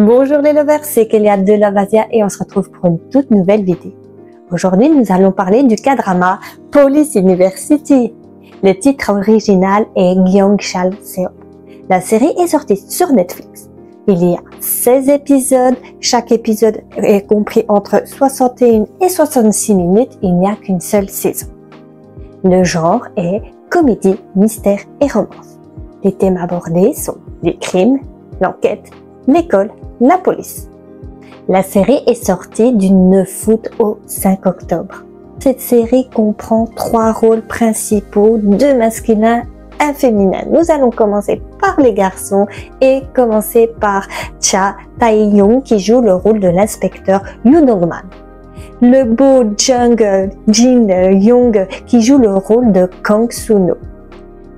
Bonjour les lovers, c'est Kélia de Lovasia et on se retrouve pour une toute nouvelle vidéo. Aujourd'hui, nous allons parler du K-drama Police University. Le titre original est Gyeongchal Seop. La série est sortie sur Netflix. Il y a 16 épisodes, chaque épisode est compris entre 61 et 66 minutes, il n'y a qu'une seule saison. Le genre est comédie, mystère et romance. Les thèmes abordés sont les crimes, l'enquête, l'école, la police. La série est sortie du 9 août au 5 octobre. Cette série comprend 3 rôles principaux, 2 masculins, 1 féminin. Nous allons commencer par les garçons et commencer par Cha Tae-young qui joue le rôle de l'inspecteur Yoon Dong-man. Le beau Jung Jin-young qui joue le rôle de Kang Soo-no.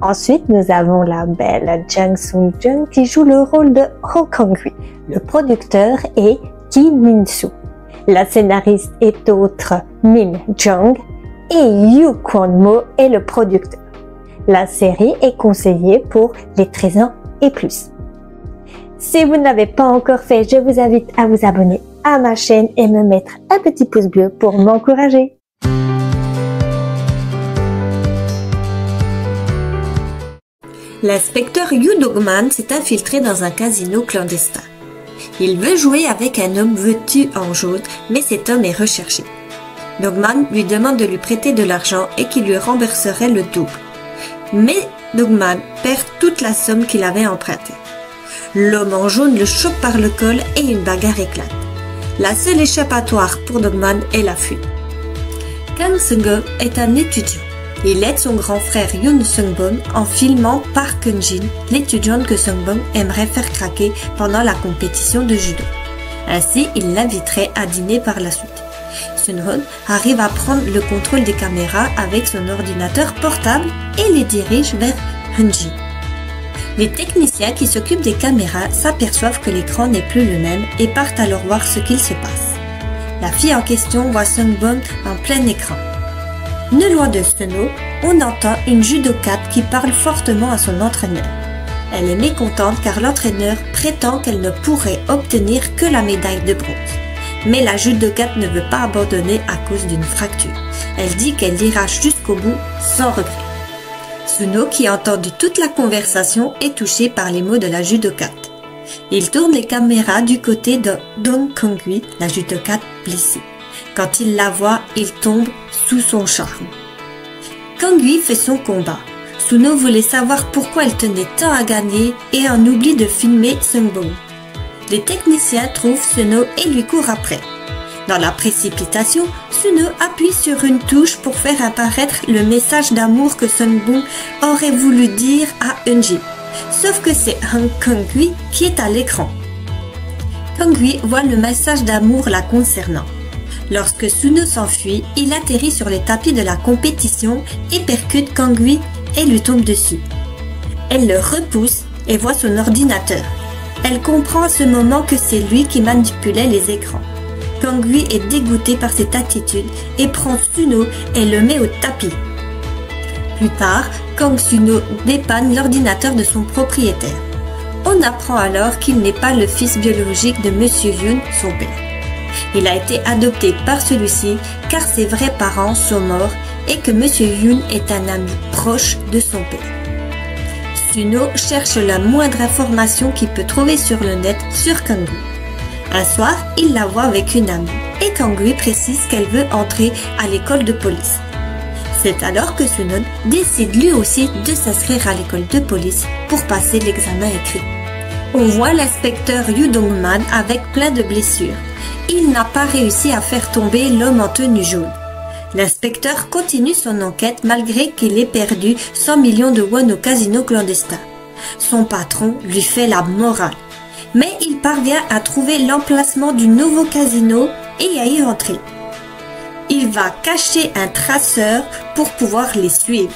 Ensuite, nous avons la belle Jang Sung-jung qui joue le rôle de Ho Kang-hui. Le producteur est Kim Min-soo. La scénariste est autre Min Jung et Yoo Kwon-mo est le producteur. La série est conseillée pour les 13 ans et plus. Si vous ne l'avez pas encore fait, je vous invite à vous abonner à ma chaîne et me mettre un petit pouce bleu pour m'encourager. L'inspecteur Yoon Dong-man s'est infiltré dans un casino clandestin. Il veut jouer avec un homme vêtu en jaune, mais cet homme est recherché. Dong-man lui demande de lui prêter de l'argent et qu'il lui rembourserait le double. Mais Dong-man perd toute la somme qu'il avait empruntée. L'homme en jaune le chope par le col et une bagarre éclate. La seule échappatoire pour Dong-man est la fuite. Kang Sung-ho est un étudiant. Il aide son grand frère Yoon Sung-bom en filmant Park Eun-jin, l'étudiante que Sung-bom aimerait faire craquer pendant la compétition de judo. Ainsi, il l'inviterait à dîner par la suite. Sun-ho arrive à prendre le contrôle des caméras avec son ordinateur portable et les dirige vers Eun-jin. Les techniciens qui s'occupent des caméras s'aperçoivent que l'écran n'est plus le même et partent alors voir ce qu'il se passe. La fille en question voit Sung-bom en plein écran. Ne loin de Sun-ho, on entend une judokate qui parle fortement à son entraîneur. Elle est mécontente car l'entraîneur prétend qu'elle ne pourrait obtenir que la médaille de bronze. Mais la judokate ne veut pas abandonner à cause d'une fracture. Elle dit qu'elle ira jusqu'au bout sans regret. Sun-ho, qui a entendu toute la conversation, est touché par les mots de la judokate. Il tourne les caméras du côté de Dong Kang-hui, la judokate blessée. Quand il la voit, il tombe sous son charme. Kang-hui fait son combat. Sun-ho voulait savoir pourquoi elle tenait tant à gagner et en oublie de filmer Sung-bom. Les techniciens trouvent Sun-ho et lui courent après. Dans la précipitation, Sun-ho appuie sur une touche pour faire apparaître le message d'amour que Sung-bom aurait voulu dire à Eun-jin. Sauf que c'est Kang-hui qui est à l'écran. Kang-hui voit le message d'amour la concernant. Lorsque Sun-ho s'enfuit, il atterrit sur les tapis de la compétition et percute Kang-hui et lui tombe dessus. Elle le repousse et voit son ordinateur. Elle comprend à ce moment que c'est lui qui manipulait les écrans. Kang-hui est dégoûté par cette attitude et prend Sun-ho et le met au tapis. Plus tard, Kang Sun-ho dépanne l'ordinateur de son propriétaire. On apprend alors qu'il n'est pas le fils biologique de Monsieur Yoon, son père. Il a été adopté par celui-ci car ses vrais parents sont morts et que Monsieur Yoon est un ami proche de son père. Sun-ho cherche la moindre information qu'il peut trouver sur le net sur Kang-hui. Un soir, il la voit avec une amie et Kang-hui précise qu'elle veut entrer à l'école de police. C'est alors que Sun-ho décide lui aussi de s'inscrire à l'école de police pour passer l'examen écrit. On voit l'inspecteur Yoon Dong-man avec plein de blessures. Il n'a pas réussi à faire tomber l'homme en tenue jaune. L'inspecteur continue son enquête malgré qu'il ait perdu 100 millions de won au casino clandestin. Son patron lui fait la morale. Mais il parvient à trouver l'emplacement du nouveau casino et à y entrer. Il va cacher un traceur pour pouvoir les suivre.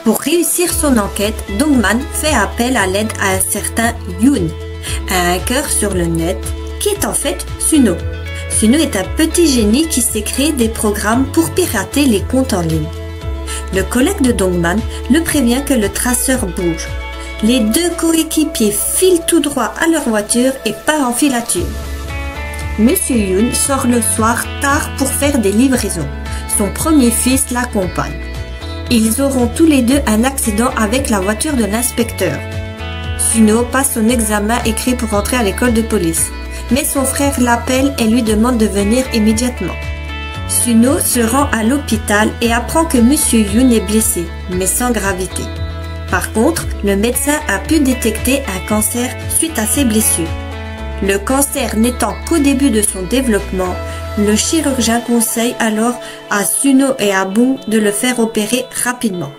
Pour réussir son enquête, Dong-man fait appel à l'aide à un certain Yoon, un hacker sur le net qui est en fait Sun-ho. Sun-ho est un petit génie qui sait créer des programmes pour pirater les comptes en ligne. Le collègue de Dong-man le prévient que le traceur bouge. Les deux coéquipiers filent tout droit à leur voiture et partent en filature. Monsieur Yoon sort le soir tard pour faire des livraisons. Son premier fils l'accompagne. Ils auront tous les deux un accident avec la voiture de l'inspecteur. Suno passe son examen écrit pour entrer à l'école de police. Mais son frère l'appelle et lui demande de venir immédiatement. Suno se rend à l'hôpital et apprend que Monsieur Yoon est blessé, mais sans gravité. Par contre, le médecin a pu détecter un cancer suite à ses blessures. Le cancer n'étant qu'au début de son développement, le chirurgien conseille alors à Suno et à Bung de le faire opérer rapidement.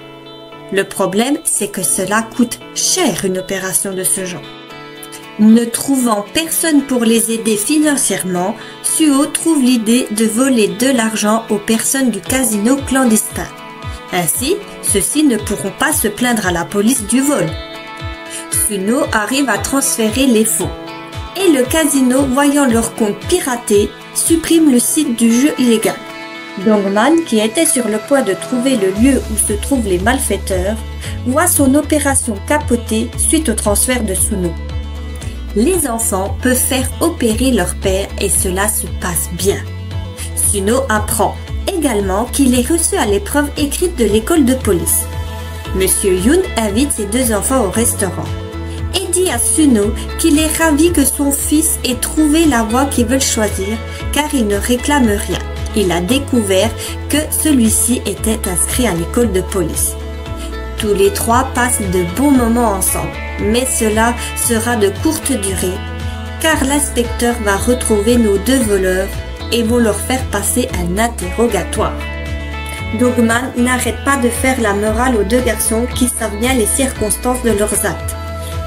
Le problème, c'est que cela coûte cher une opération de ce genre. Ne trouvant personne pour les aider financièrement, Suho trouve l'idée de voler de l'argent aux personnes du casino clandestin. Ainsi, ceux-ci ne pourront pas se plaindre à la police du vol. Suno arrive à transférer les fonds. Et le casino, voyant leur compte piraté, supprime le site du jeu illégal. Dongman, qui était sur le point de trouver le lieu où se trouvent les malfaiteurs, voit son opération capoter suite au transfert de Suno. Les enfants peuvent faire opérer leur père et cela se passe bien. Suno apprend également qu'il est reçu à l'épreuve écrite de l'école de police. Monsieur Yoon invite ses deux enfants au restaurant et dit à Suno qu'il est ravi que son fils ait trouvé la voie qu'ils veulent choisir car il ne réclame rien. Il a découvert que celui-ci était inscrit à l'école de police. Tous les trois passent de bons moments ensemble, mais cela sera de courte durée car l'inspecteur va retrouver nos deux voleurs et vont leur faire passer un interrogatoire. Dongman n'arrête pas de faire la morale aux deux garçons qui savent bien les circonstances de leurs actes.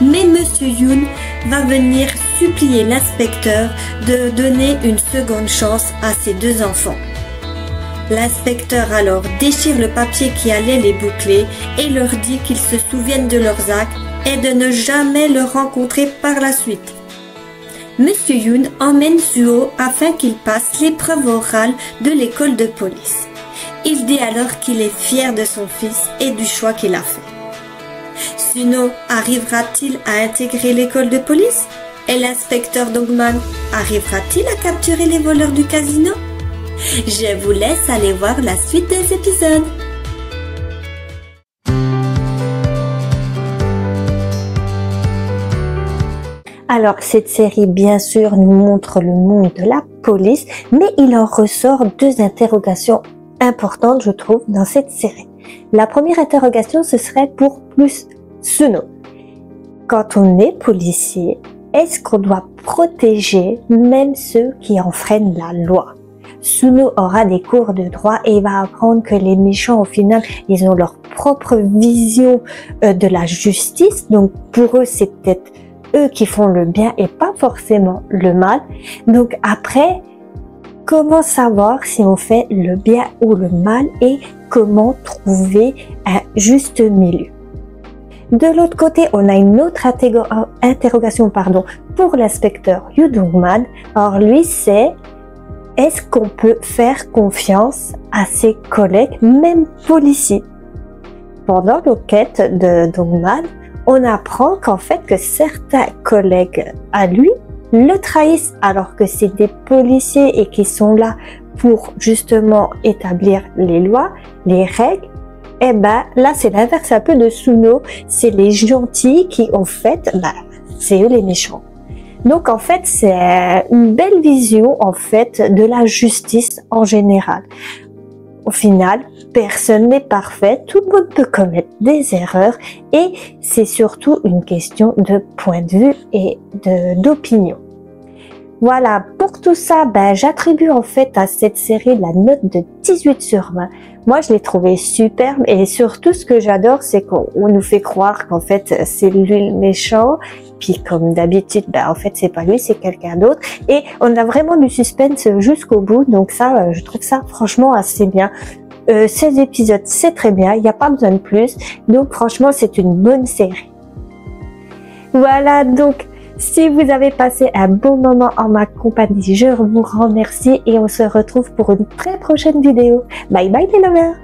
Mais Monsieur Yoon va venir supplier l'inspecteur de donner une seconde chance à ses deux enfants. L'inspecteur alors déchire le papier qui allait les boucler et leur dit qu'ils se souviennent de leurs actes et de ne jamais le rencontrer par la suite. Monsieur Yoon emmène Suho afin qu'il passe l'épreuve orale de l'école de police. Il dit alors qu'il est fier de son fils et du choix qu'il a fait. Suno arrivera-t-il à intégrer l'école de police? Et l'inspecteur Dongman arrivera-t-il à capturer les voleurs du casino? Je vous laisse aller voir la suite des épisodes. Alors, cette série, bien sûr, nous montre le monde de la police, mais il en ressort deux interrogations importantes, je trouve, dans cette série. La première interrogation, ce serait pour plus Suno. Quand on est policier, est-ce qu'on doit protéger même ceux qui enfreignent la loi? Suno aura des cours de droit et il va apprendre que les méchants, au final, ils ont leur propre vision de la justice. Donc, pour eux, c'est peut-être eux qui font le bien et pas forcément le mal. Donc, après, comment savoir si on fait le bien ou le mal et comment trouver un juste milieu? De l'autre côté, on a une autre interrogation pour l'inspecteur Yoo Dongman. Alors lui, c'est est-ce qu'on peut faire confiance à ses collègues, même policiers? Pendant l'enquête de Dongman, on apprend qu'en fait que certains collègues à lui le trahissent alors que c'est des policiers et qui sont là pour justement établir les lois, les règles. Eh ben là c'est l'inverse un peu de Suno, c'est les gentils qui en fait, c'est eux les méchants. Donc en fait c'est une belle vision en fait de la justice en général. Au final, personne n'est parfait, tout le monde peut commettre des erreurs et c'est surtout une question de point de vue et d'opinion. Voilà, pour tout ça, j'attribue en fait à cette série la note de 18 sur 20. Moi, je l'ai trouvé superbe et surtout ce que j'adore, c'est qu'on nous fait croire qu'en fait, c'est lui le méchant. Puis comme d'habitude, en fait, c'est pas lui, c'est quelqu'un d'autre. Et on a vraiment du suspense jusqu'au bout. Donc ça, je trouve ça franchement assez bien. 16 épisodes, c'est très bien. Il n'y a pas besoin de plus. Donc franchement, c'est une bonne série. Voilà, donc si vous avez passé un bon moment en ma compagnie, je vous remercie et on se retrouve pour une très prochaine vidéo. Bye bye les lovers!